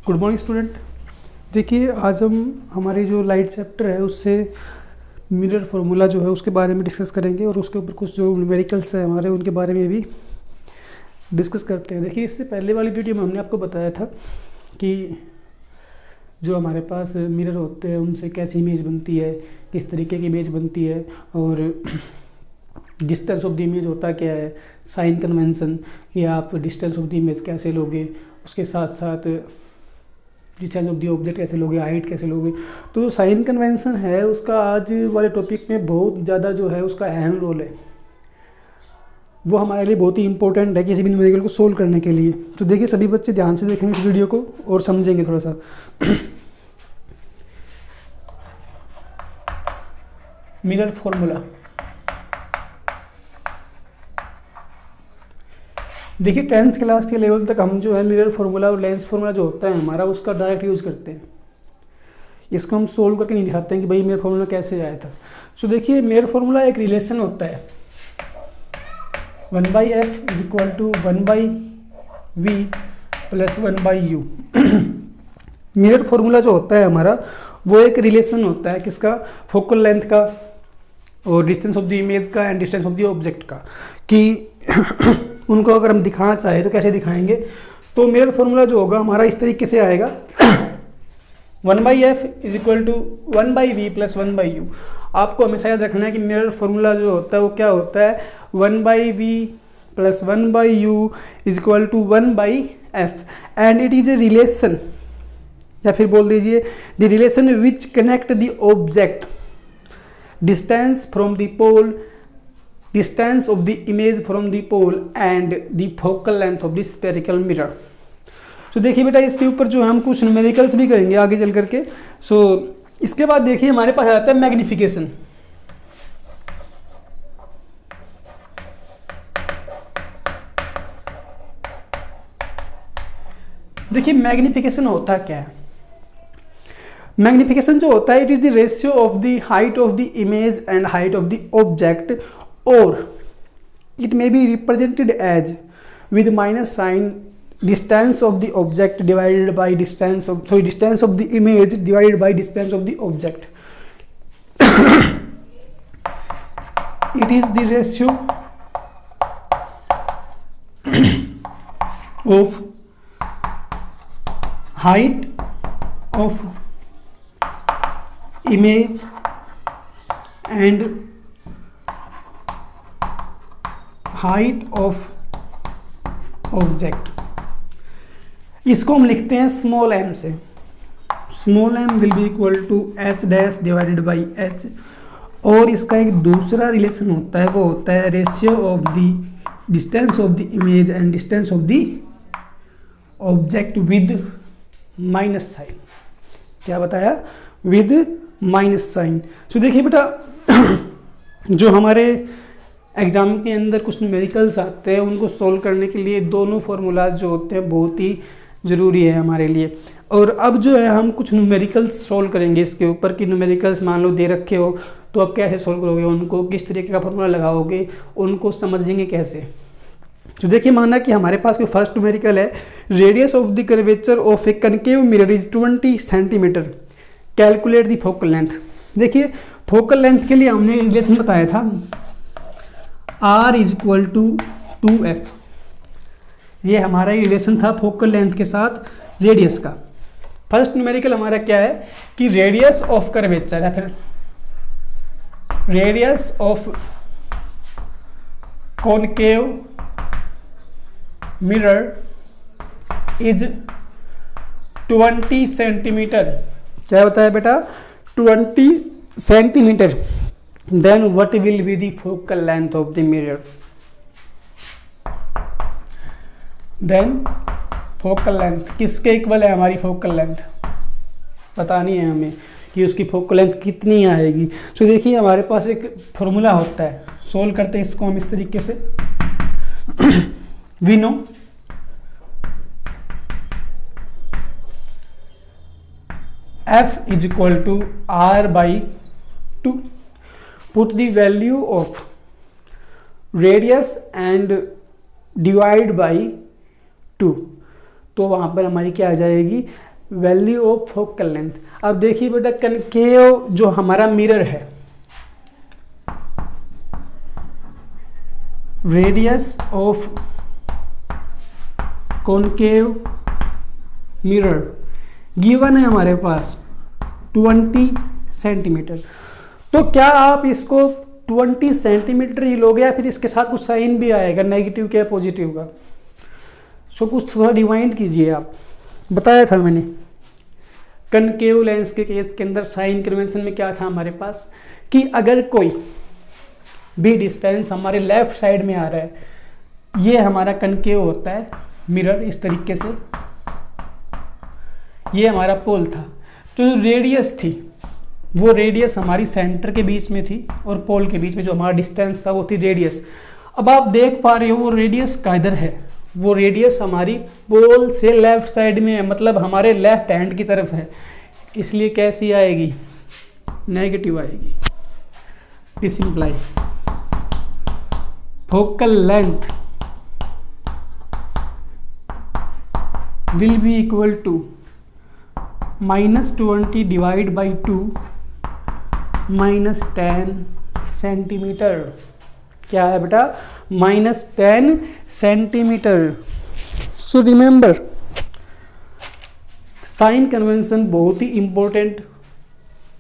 Good morning student. देखिए आज हम हमारी जो लाइट चैप्टर है उससे मिरर फार्मूला जो है उसके बारे में डिस्कस करेंगे और उसके ऊपर कुछ जो न्यूमेरिकल्स हैं हमारे उनके बारे में भी डिस्कस करते हैं। देखिए इससे पहले वाली वीडियो में हमने आपको बताया था कि जो हमारे पास मिरर होते हैं उनसे कैसी इमेज बनती है, किस तरीके की इमेज बनती है और डिस्टेंस ऑफ द इमेज होता क्या है, साइन कन्वेंशन कि आप डिस्टेंस ऑफ द इमेज कैसे लोगे, उसके साथ साथ डिस्टेंस ऑफ द ऑब्जेक्ट कैसे लोगे, हाइट कैसे लोगे। तो जो साइन कन्वेंशन है उसका आज वाले टॉपिक में बहुत ज़्यादा जो है उसका अहम रोल है, वो हमारे लिए बहुत ही इंपॉर्टेंट है किसी भी न्यूमेरिकल को सोल्व करने के लिए। तो देखिए सभी बच्चे ध्यान से देखेंगे इस वीडियो को और समझेंगे थोड़ा सा। मिरर फॉर्मूला देखिए 10th क्लास के लेवल तक हम जो है मिरर फार्मूला और लेंस फार्मूला जो होता है हमारा उसका डायरेक्ट यूज़ करते हैं। इसको हम सोल्व करके नहीं दिखाते हैं कि भाई मिरर फार्मूला कैसे आया था। सो देखिए मिरर फार्मूला एक रिलेशन होता है 1/f equal to 1/v plus 1/u। Mirror formula जो होता है हमारा वो एक रिलेशन होता है किसका, फोकल लेंथ का और डिस्टेंस ऑफ द इमेज का and distance of the object का, कि उनको अगर हम दिखाना चाहें तो कैसे दिखाएंगे। तो मिरर फार्मूला जो होगा हमारा इस तरीके से आएगा 1/f is equal to 1/v plus 1/u। आपको हमेशा याद रखना है कि मिरर फार्मूला जो होता है वो क्या होता है, 1/v plus 1/u is equal to 1/f and it is a relation, या फिर बोल दीजिए the relation which connect the object distance from the pole, distance of the image from the pole and the focal length of the spherical mirror। तो देखिए बेटा इसके ऊपर जो हम कुछ न्यूमेरिकल्स भी करेंगे आगे चल करके। सो इसके बाद देखिए हमारे पास आता है मैग्निफिकेशन। देखिए मैग्निफिकेशन होता क्या है। मैग्निफिकेशन जो होता है it is the ratio of the height of the image and height of the object, or it may be represented as with minus sign distance of the object divided by distance of the image divided by distance of the object। it is the ratio of height of image and height of object. इसको हम लिखते हैं small m से। Small m will be equal to h dash divided by h। और इसका एक दूसरा relation होता है वो होता है ratio of the distance of the image and distance of the object with minus sign. क्या बताया, विद माइनस साइन। सो देखिए बेटा जो हमारे एग्जाम के अंदर कुछ न्यूमेरिकल्स आते हैं उनको सोल्व करने के लिए दोनों फार्मूलाज जो होते हैं बहुत ही ज़रूरी है हमारे लिए। और अब जो है हम कुछ न्यूमेरिकल्स सोल्व करेंगे इसके ऊपर कि न्यूमेरिकल्स मान लो दे रखे हो तो आप कैसे सोल्व करोगे, उनको किस तरीके का फार्मूला लगाओगे, उनको समझेंगे कैसे। तो देखिए माना कि हमारे पास कोई फर्स्ट न्यूमेरिकल है, radius of the curvature of a concave mirror is 20 centimetre, calculate the focal length. देखिए फोकल लेंथ के लिए हमने रिलेशन बताया था R is equal to 2f। ये हमारा रिलेशन था फोकल लेंथ के साथ रेडियस का। फर्स्ट न्यूमेरिकल हमारा क्या है कि रेडियस ऑफ कर्वेचर या फिर radius of concave mirror is 20 centimetre. क्या बताया बेटा, 20 centimetre. Then what will be the focal length of the mirror? Then focal length किसके इक्वल है हमारी फोकल लेंथ, बतानी है हमें कि उसकी फोकल लेंथ कितनी आएगी। सो देखिए हमारे पास एक फॉर्मूला होता है, सोल्व करते हैं इसको हम इस तरीके से। We know F is equal to R/2। Put the value of radius and divide by 2। तो वहाँ पर हमारी क्या आ जाएगी, वैल्यू ऑफ फोकल लेंथ। अब देखिए बेटा कनकेव जो हमारा मिरर है, radius of concave mirror given है हमारे पास 20 सेंटीमीटर। तो क्या आप इसको 20 सेंटीमीटर ही लोगे या फिर इसके साथ कुछ साइन भी आएगा, नेगेटिव क्या पॉजिटिव का? सो कुछ थोड़ा रिवाइंड कीजिए। आप बताया था मैंने कनकेव लेंस के केस के अंदर साइन कन्वेंशन में क्या था हमारे पास कि अगर कोई भी डिस्टेंस हमारे लेफ्ट साइड में आ रहा है, ये हमारा कनकेव होता है मिरर इस तरीके से, ये हमारा पोल था। तो जो रेडियस थी वो रेडियस हमारी सेंटर के बीच में थी और पोल के बीच में जो हमारा डिस्टेंस था वो थी रेडियस। अब आप देख पा रहे हो वो रेडियस किधर है, वो रेडियस हमारी पोल से लेफ्ट साइड में है, मतलब हमारे लेफ्ट हैंड की तरफ है, इसलिए कैसी आएगी? नेगेटिव आएगी। This implies focal length will be equal to -20 divide by 2 -10 centimetre. क्या है बेटा? -10 centimetre. So remember sign convention बहुत ही इंपॉर्टेंट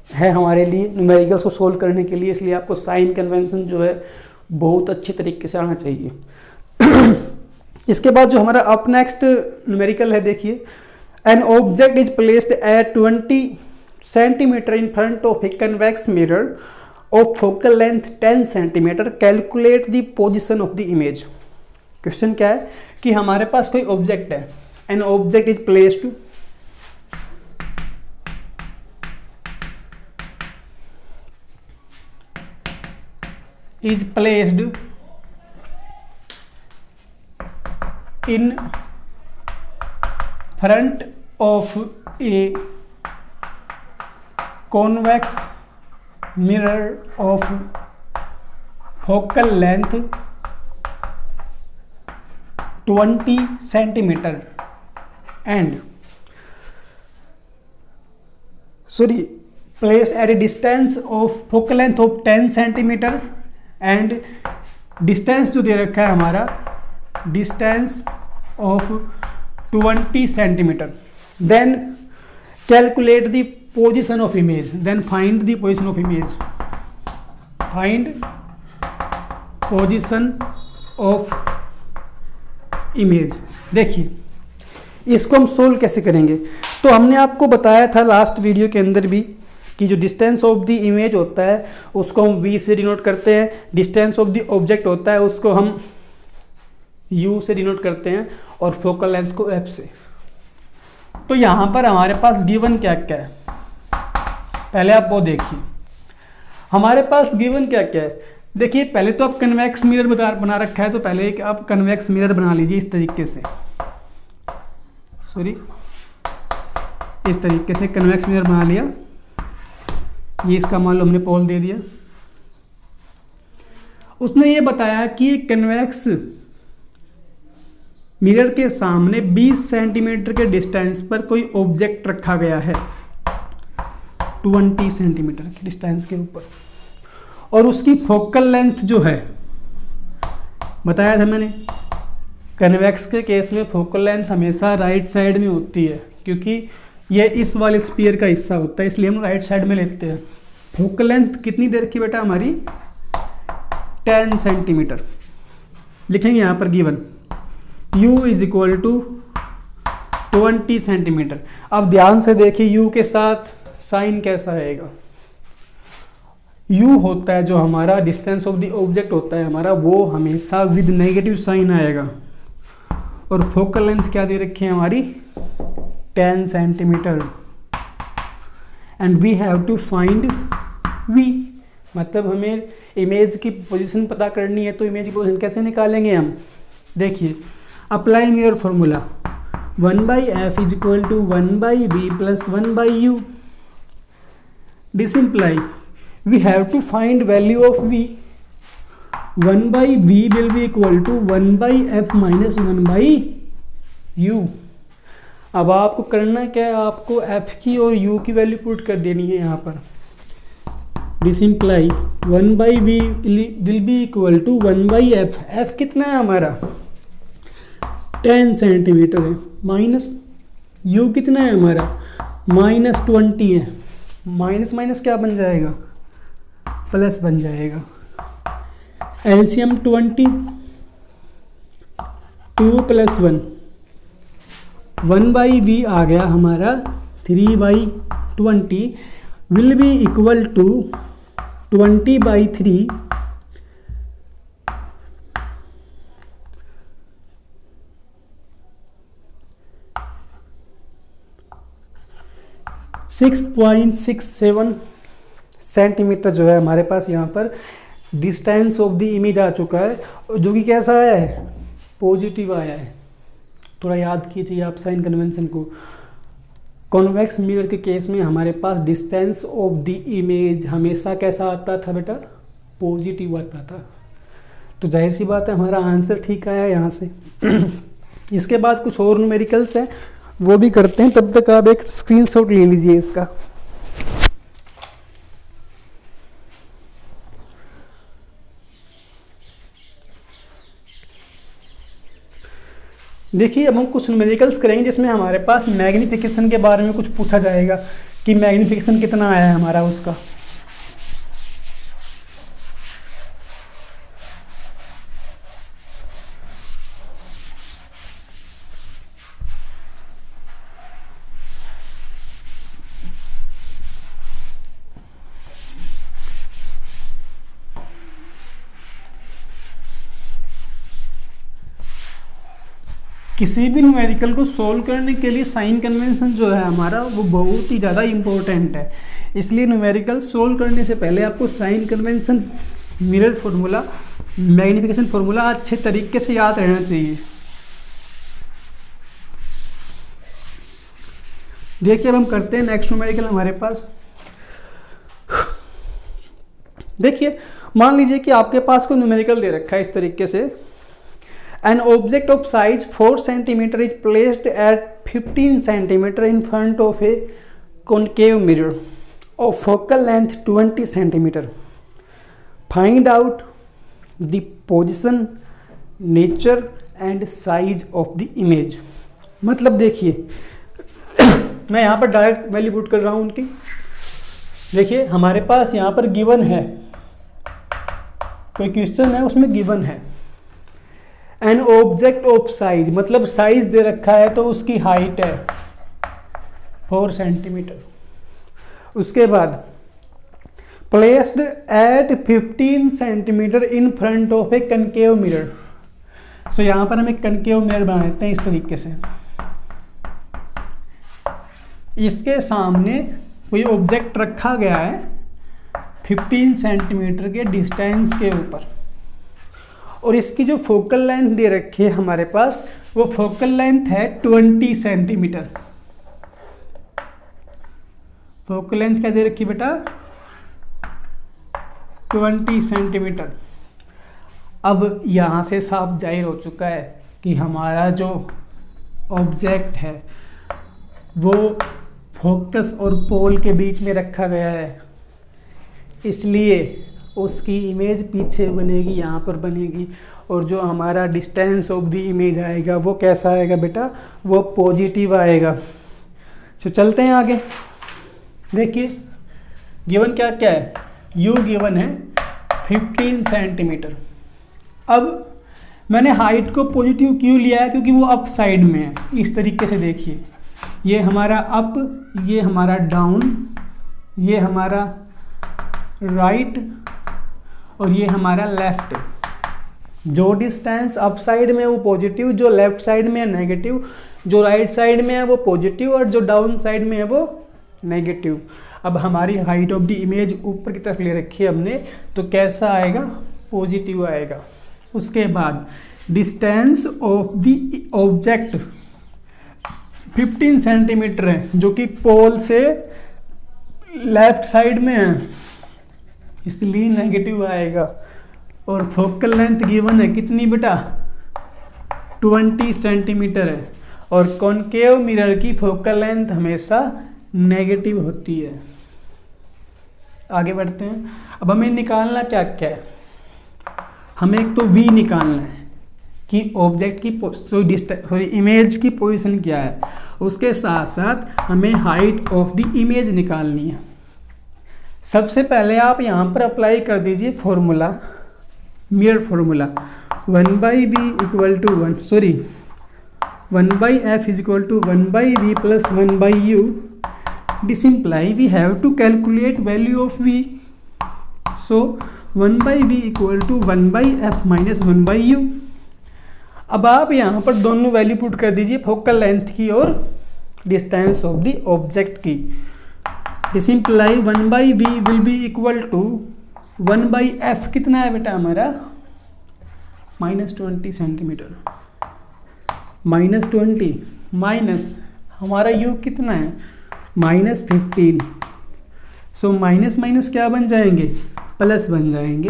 है हमारे लिए न्यूमेरिकल्स को सोल्व करने के लिए, इसलिए आपको साइन कन्वेंशन जो है बहुत अच्छे तरीके से आना चाहिए। इसके बाद जो हमारा अप नेक्स्ट न्यूमेरिकल है, देखिए an object is placed at 20 centimetre in front of A convex mirror of focal length 10 centimetre, calculate the position of the image. Question क्या है कि हमारे पास कोई ऑब्जेक्ट है, an object is placed in front of a convex mirror of focal length 20 centimeter and placed at a distance of focal length of 10 centimeter and distance जो दे रखा है हमारा distance of 20 centimeter, then calculate the position of image, then find the position of image, find position of image। देखिए इसको हम solve कैसे करेंगे। तो हमने आपको बताया था लास्ट वीडियो के अंदर भी कि जो डिस्टेंस ऑफ द इमेज होता है उसको हम v से डिनोट करते हैं, डिस्टेंस ऑफ द ऑब्जेक्ट होता है उसको हम u से डिनोट करते हैं और फोकल लेंथ को f से। तो यहाँ पर हमारे पास गिवन क्या क्या है, पहले आप वो देखिए। हमारे पास गिवन क्या क्या है, देखिए पहले तो आप कन्वेक्स मिरर बना रखा है, तो पहले एक आप कन्वेक्स मिरर बना लीजिए इस तरीके से, इस तरीके से कन्वेक्स मिरर बना लिया। ये इसका मान लो हमने पोल दे दिया। उसने ये बताया कि कन्वेक्स मिरर के सामने 20 सेंटीमीटर के डिस्टेंस पर कोई ऑब्जेक्ट रखा गया है 20 सेंटीमीटर के डिस्टेंस के ऊपर, और उसकी फोकल लेंथ जो है बताया था मैंने, कन्वेक्स के केस में फोकल लेंथ हमेशा राइट साइड में होती है क्योंकि ये इस वाले स्फीयर का हिस्सा होता है, इसलिए हम राइट साइड में लेते हैं। फोकल लेंथ कितनी देर की बेटा हमारी 10 सेंटीमीटर। लिखेंगे यहाँ पर given u is equal to 20 centimetre. अब ध्यान से देखिए u के साथ साइन कैसा आएगा। u होता है जो हमारा डिस्टेंस ऑफ द ऑब्जेक्ट होता है हमारा, वो हमेशा विद नेगेटिव साइन आएगा, और फोकल लेंथ क्या दे रखी है हमारी 10 centimetre, and we have to find v, मतलब हमें इमेज की पोजीशन पता करनी है। तो इमेज की पोजीशन कैसे निकालेंगे हम, देखिए apply mirror formula 1/f is equal to 1/v plus 1/u। This implies we have to find value of v, 1/v will be equal to 1/f minus 1/u। अब आपको करना क्या है, आपको एफ की और यू की वैल्यू पुट कर देनी है यहाँ पर। This imply 1/v will be equal to 1/f। F कितना है हमारा 10 सेंटीमीटर है, माइनस यू कितना है हमारा -20 है, माइनस माइनस क्या बन जाएगा प्लस बन जाएगा। एलसीएम 20, 2 + 1, 1/v आ गया हमारा 3/20 will be equal to 20/3 6.67 centimetre जो है हमारे पास यहाँ पर डिस्टेंस ऑफ द इमेज आ चुका है, जो कि कैसा आया है पॉजिटिव आया है। थोड़ा याद कीजिए आप साइन कन्वेंशन को। कॉन्वेक्स मिरर के केस में हमारे पास डिस्टेंस ऑफ द इमेज हमेशा कैसा आता था बेटा पॉजिटिव आता था। तो जाहिर सी बात है हमारा आंसर ठीक आया यहाँ से। इसके बाद कुछ और न्यूमेरिकल्स हैं वो भी करते हैं, तब तक आप एक स्क्रीनशॉट ले लीजिए इसका। देखिए अब हम कुछ न्यूमेरिकल्स करेंगे जिसमें हमारे पास मैग्नीफिकेशन के बारे में कुछ पूछा जाएगा कि मैग्नीफिकेशन कितना आया है हमारा उसका। किसी भी न्यूमेरिकल को सोल्व करने के लिए साइन कन्वेंशन जो है हमारा वो बहुत ही ज़्यादा इम्पोर्टेंट है। इसलिए न्यूमेरिकल सोल्व करने से पहले आपको sign convention, mirror formula, magnification formula अच्छे तरीके से याद रहना चाहिए। देखिए अब हम करते हैं नेक्स्ट न्यूमेरिकल हमारे पास। देखिए मान लीजिए कि आपके पास कोई न्यूमेरिकल दे रखा है इस तरीके से। An object of size 4 cm is placed at 15 cm in front of a concave mirror of focal length 20 cm. Find out the position, nature and size of the image. मतलब देखिए मैं यहाँ पर डायरेक्ट वैल्यू पुट कर रहा हूँ उनकी। देखिए हमारे पास यहाँ पर गिवन है, कोई क्वेश्चन है उसमें गिवन है एन ऑब्जेक्ट ऑफ साइज, मतलब साइज दे रखा है तो उसकी हाइट है 4 सेंटीमीटर। उसके बाद placed at 15 centimetre in front of a concave mirror. So यहाँ पर हम एक कनकेव मिरर बना लेते हैं इस तरीके से। इसके सामने कोई ऑब्जेक्ट रखा गया है 15 सेंटीमीटर के डिस्टेंस के ऊपर, और इसकी जो फोकल लेंथ दे रखी है हमारे पास वो फोकल लेंथ है 20 सेंटीमीटर। फोकल लेंथ क्या दे रखी बेटा 20 सेंटीमीटर। अब यहाँ से साफ जाहिर हो चुका है कि हमारा जो ऑब्जेक्ट है वो फोकस और पोल के बीच में रखा गया है, इसलिए उसकी इमेज पीछे बनेगी, यहाँ पर बनेगी, और जो हमारा डिस्टेंस ऑफ द इमेज आएगा वो कैसा आएगा बेटा वो पॉजिटिव आएगा। तो चलते हैं आगे। देखिए गिवन क्या क्या है, यू गिवन है 15 सेंटीमीटर। अब मैंने हाइट को पॉजिटिव क्यों लिया है, क्योंकि वो अप साइड में है। इस तरीके से देखिए ये हमारा अप, ये हमारा डाउन, ये हमारा राइट और ये हमारा लेफ्ट। जो डिस्टेंस अप साइड में है वो पॉजिटिव, जो लेफ्ट साइड में है नेगेटिव, जो राइट साइड में है वो पॉजिटिव और जो डाउन साइड में है वो नेगेटिव। अब हमारी हाइट ऑफ द इमेज ऊपर की तरफ ले रखी है हमने, तो कैसा आएगा पॉजिटिव आएगा। उसके बाद distance of the object 15 centimetre है, जो कि पोल से लेफ्ट साइड में है, इसलिए नेगेटिव आएगा। और फोकल लेंथ गिवन है कितनी बेटा 20 सेंटीमीटर है, और कॉनकेव मिरर की फोकल लेंथ हमेशा नेगेटिव होती है। आगे बढ़ते हैं। अब हमें निकालना क्या क्या है, हमें एक तो v निकालना है कि ऑब्जेक्ट की इमेज की पोजीशन क्या है, उसके साथ साथ हमें हाइट ऑफ द इमेज निकालनी है। सबसे पहले आप यहाँ पर अप्लाई कर दीजिए formula, mirror formula 1/b equal to 1/f is equal to 1/v plus 1/u। This imply we have to calculate value of v, so 1/v equal to 1/f minus 1/u। अब आप यहाँ पर दोनों वैल्यू पुट कर दीजिए, focal length की और distance of the object की। This imply 1/v will be equal to 1/f कितना है बेटा हमारा -20 सेंटीमीटर, -20 माइनस हमारा u कितना है -15। सो माइनस माइनस क्या बन जाएंगे, प्लस बन जाएंगे।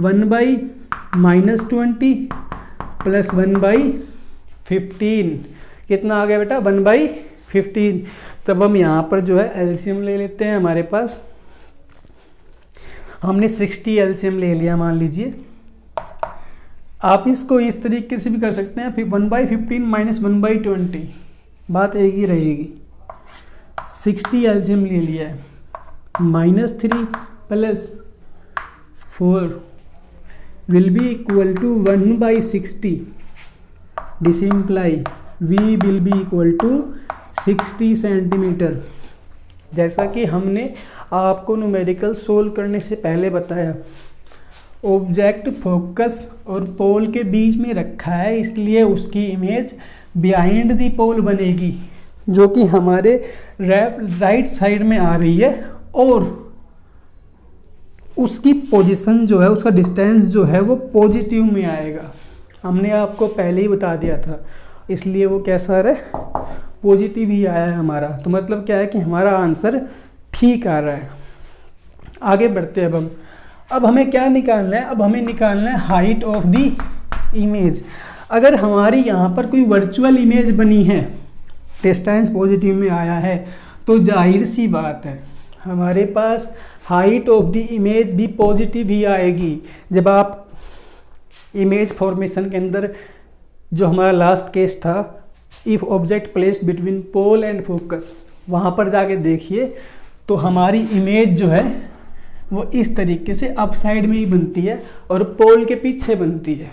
1/-20 प्लस 1/15 कितना आ गया बेटा 1/15। तब हम यहाँ पर जो है एलसीएम ले लेते हैं। हमारे पास हमने 60 एलसीएम ले लिया मान लीजिए। आप इसको इस तरीके से भी कर सकते हैं, फिर 1/15 माइनस 1/20 बात एक ही रहेगी। 60 एलसीएम ले लिया है, -3 plus 4 will be equal to 1/60. This imply V will be equal to 60 centimetre. जैसा कि हमने आपको न्यूमेरिकल सोल्व करने से पहले बताया, ऑब्जेक्ट फोकस और पोल के बीच में रखा है, इसलिए उसकी इमेज बिहाइंड दी पोल बनेगी, जो कि हमारे राइट साइड में आ रही है, और उसकी पोजीशन जो है, उसका डिस्टेंस जो है वो पॉजिटिव में आएगा। हमने आपको पहले ही बता दिया था, इसलिए वो कैसा आ रहा है, पॉजिटिव ही आया है हमारा। तो मतलब क्या है कि हमारा आंसर ठीक आ रहा है। आगे बढ़ते हैं अब हमें क्या निकालना है, अब हमें निकालना है हाइट ऑफ द इमेज। अगर हमारी यहाँ पर कोई वर्चुअल इमेज बनी है, डिस्टेंस पॉजिटिव में आया है, तो जाहिर सी बात है हमारे पास हाइट ऑफ द इमेज भी पॉजिटिव ही आएगी। जब आप इमेज फॉर्मेशन के अंदर जो हमारा लास्ट केस था, if object placed between pole and focus, वहाँ पर जाके देखिए तो हमारी इमेज जो है वो इस तरीके से अप साइड में ही बनती है और पोल के पीछे बनती है।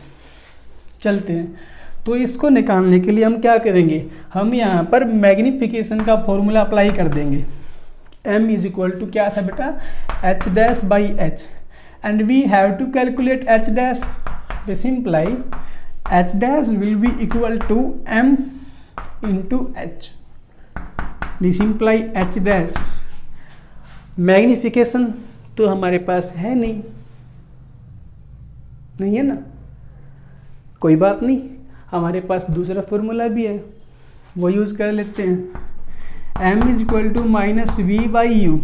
चलते हैं, तो इसको निकालने के लिए हम क्या करेंगे, हम यहाँ पर मैग्निफिकेशन का फॉर्मूला अप्लाई कर देंगे। m इज इक्वल टू क्या था बेटा, h'/h, and we have to calculate h'। This imply h' will be equal to m into h। This imply h'। Magnification तो हमारे पास है नहीं है ना, कोई बात नहीं, हमारे पास दूसरा फॉर्मूला भी है, वो यूज़ कर लेते हैं। m is equal to -v/u,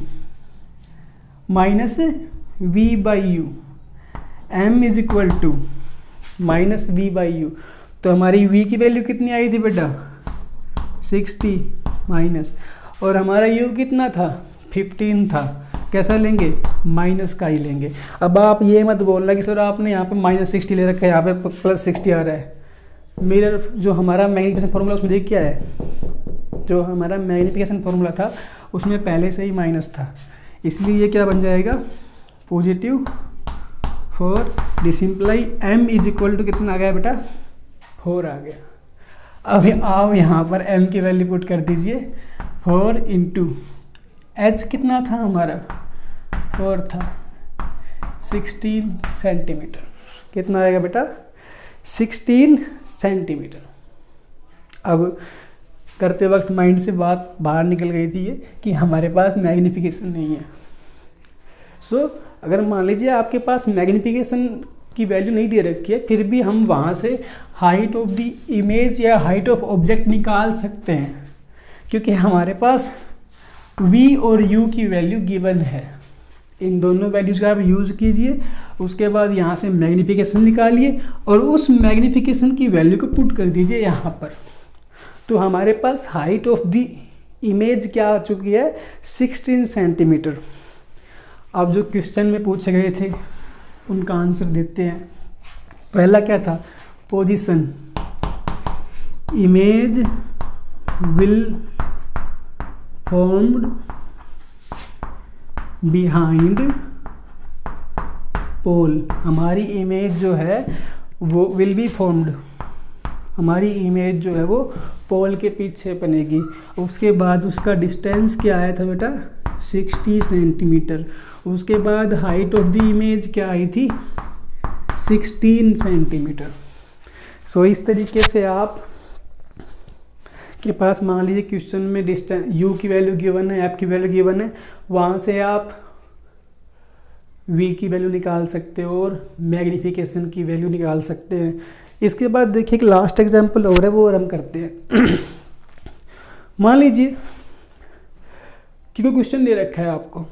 -v/u, m is equal to -v/u। तो हमारी v की वैल्यू कितनी आई थी बेटा 60 माइनस, और हमारा u कितना था 15 था। कैसा लेंगे, माइनस का ही लेंगे। अब आप ये मत बोलना कि सर आपने यहाँ पे -60 ले रखा है, यहाँ पे +60 आ रहा है। मिरर जो हमारा मैग्निफिकेशन फॉर्मूला उसमें देख क्या है, जो हमारा मैग्निफिकेशन फॉर्मूला था उसमें पहले से ही माइनस था, इसलिए ये क्या बन जाएगा positive 4। This imply m is equal to कितना आ गया बेटा 4 आ गया। अब आप यहाँ पर m की वैल्यू पुट कर दीजिए, 4 इंटू h कितना था हमारा 4 था, 16 सेंटीमीटर। कितना आएगा बेटा 16 सेंटीमीटर। अब करते वक्त माइंड से बात बाहर निकल गई थी ये कि हमारे पास मैग्निफिकेशन नहीं है। सो अगर मान लीजिए आपके पास मैग्निफिकेशन की वैल्यू नहीं दे रखी है, फिर भी हम वहाँ से हाइट ऑफ द इमेज या हाइट ऑफ ऑब्जेक्ट निकाल सकते हैं, क्योंकि हमारे पास v और u की वैल्यू गिवन है। इन दोनों वैल्यूज़ का आप यूज़ कीजिए, उसके बाद यहाँ से मैग्निफिकेशन निकालिए और उस मैग्निफिकेशन की वैल्यू को पुट कर दीजिए यहाँ पर। तो हमारे पास हाइट ऑफ द इमेज क्या आ चुकी है, 16 सेंटीमीटर। अब जो क्वेश्चन में पूछे गए थे उनका आंसर देते हैं। पहला क्या था, position, image will formed behind pole. हमारी इमेज जो है वो विल बी फॉर्म्ड, हमारी इमेज जो है वो पोल के पीछे बनेगी। उसके बाद उसका डिस्टेंस क्या आया था बेटा, 60 सेंटीमीटर। उसके बाद हाइट ऑफ द इमेज क्या आई थी, 16 सेंटीमीटर। सो इस तरीके से आप के पास मान लीजिए क्वेश्चन में डिस्टेंस u की वैल्यू गिवन है, f की वैल्यू गिवन है, वहाँ से आप v की वैल्यू निकाल सकते हो और मैग्नीफिकेशन की वैल्यू निकाल सकते हैं। इसके बाद देखिए एक लास्ट एग्जांपल और है, वो और हम करते हैं। मान लीजिए कि कोई क्वेश्चन दे रखा है आपको,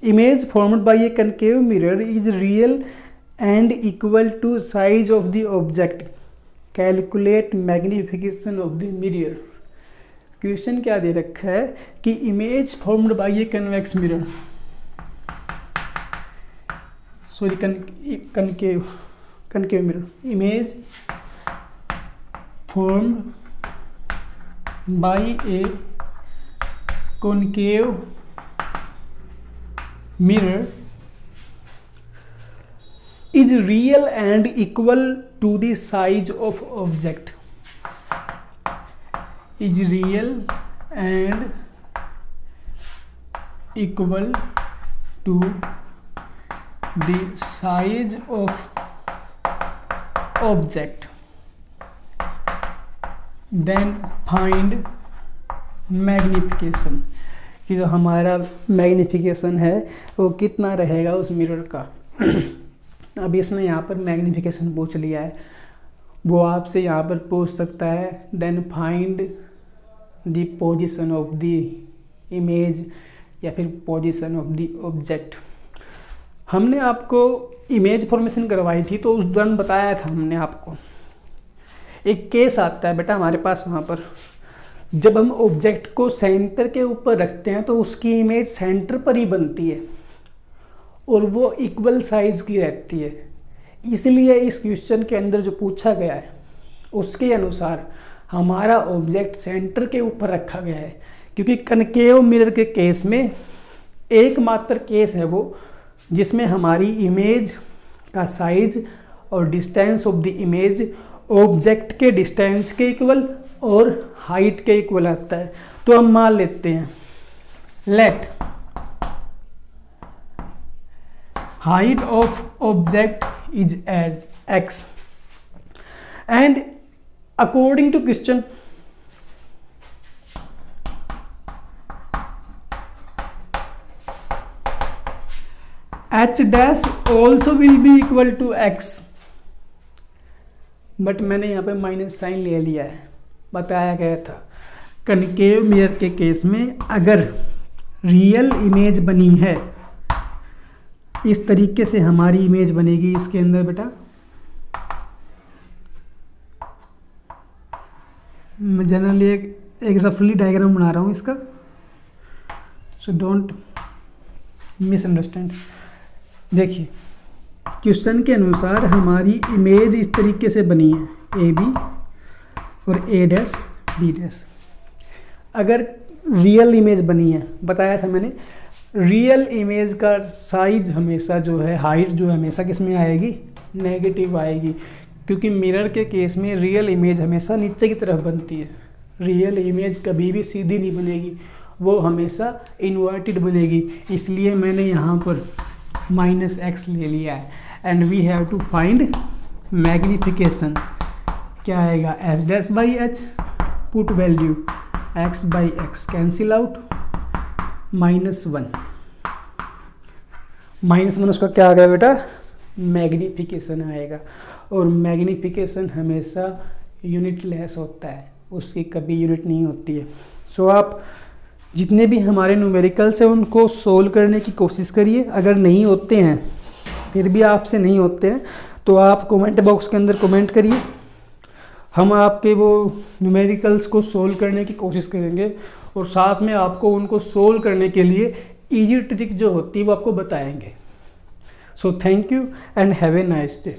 image formed by a concave mirror is real and equal to size of the object, calculate magnification of the mirror. Question क्या दे रखा है कि image formed by a convex mirror, sorry concave mirror, image formed by a concave mirror is real and equal to the size of object, is real and equal to the size of object, then find magnification, कि जो हमारा magnification है वो कितना रहेगा उस mirror का। अब इसने यहाँ पर मैग्नीफिकेशन पूछ लिया है, वो आपसे यहाँ पर पूछ सकता है then find the position of the image या फिर पोजीशन ऑफ द ऑब्जेक्ट। हमने आपको इमेज फॉर्मेशन करवाई थी तो उस दौरान बताया था हमने आपको, एक केस आता है बेटा हमारे पास वहाँ पर, जब हम ऑब्जेक्ट को सेंटर के ऊपर रखते हैं तो उसकी इमेज सेंटर पर ही बनती है और वो इक्वल साइज की रहती है। इसलिए इस क्वेश्चन के अंदर जो पूछा गया है उसके अनुसार हमारा ऑब्जेक्ट सेंटर के ऊपर रखा गया है, क्योंकि कनकेव मिरर के केस में एकमात्र केस है वो जिसमें हमारी इमेज का साइज और distance of the image object के डिस्टेंस के इक्वल और हाइट के इक्वल आता है। तो हम मान लेते हैं let height of object is as x and according to question h dash also will be equal to x, but मैंने यहाँ पे माइनस साइन ले लिया है। बताया गया था कनकेव मिरर के केस में अगर रियल इमेज बनी है, इस तरीके से हमारी इमेज बनेगी इसके अंदर बेटा। मैं जनरली एक रफली डायग्राम बना रहा हूँ इसका, सो डोंट मिसअंडरस्टैंड। देखिए क्वेश्चन के अनुसार हमारी इमेज इस तरीके से बनी है, ए बी और ए डैश बी डैश। अगर रियल इमेज बनी है, बताया था मैंने रियल इमेज का साइज हमेशा जो है, हाइट जो है हमेशा किस में आएगी, नेगेटिव आएगी, क्योंकि मिरर के केस में रियल इमेज हमेशा नीचे की तरफ बनती है। रियल इमेज कभी भी सीधी नहीं बनेगी, वो हमेशा इन्वर्टेड बनेगी। इसलिए मैंने यहाँ पर -x ले लिया है and we have to find magnification. क्या आएगा, h dash by h, put value x by x, cancel out, -1 -1 उसका क्या आ गया बेटा, मैग्नीफिकेशन आएगा। और मैग्नीफिकेशन हमेशा यूनिट लेस होता है, उसकी कभी यूनिट नहीं होती है। सो आप जितने भी हमारे न्यूमेरिकल्स हैं उनको सोल्व करने की कोशिश करिए। अगर नहीं होते हैं, फिर भी आपसे नहीं होते हैं, तो आप कमेंट बॉक्स के अंदर कमेंट करिए हम आपके वो न्यूमेरिकल्स को सोल्व करने की कोशिश करेंगे और साथ में आपको उनको सोल्व करने के लिए इजी ट्रिक जो होती है वो आपको बताएंगे। So thank you and have a nice day.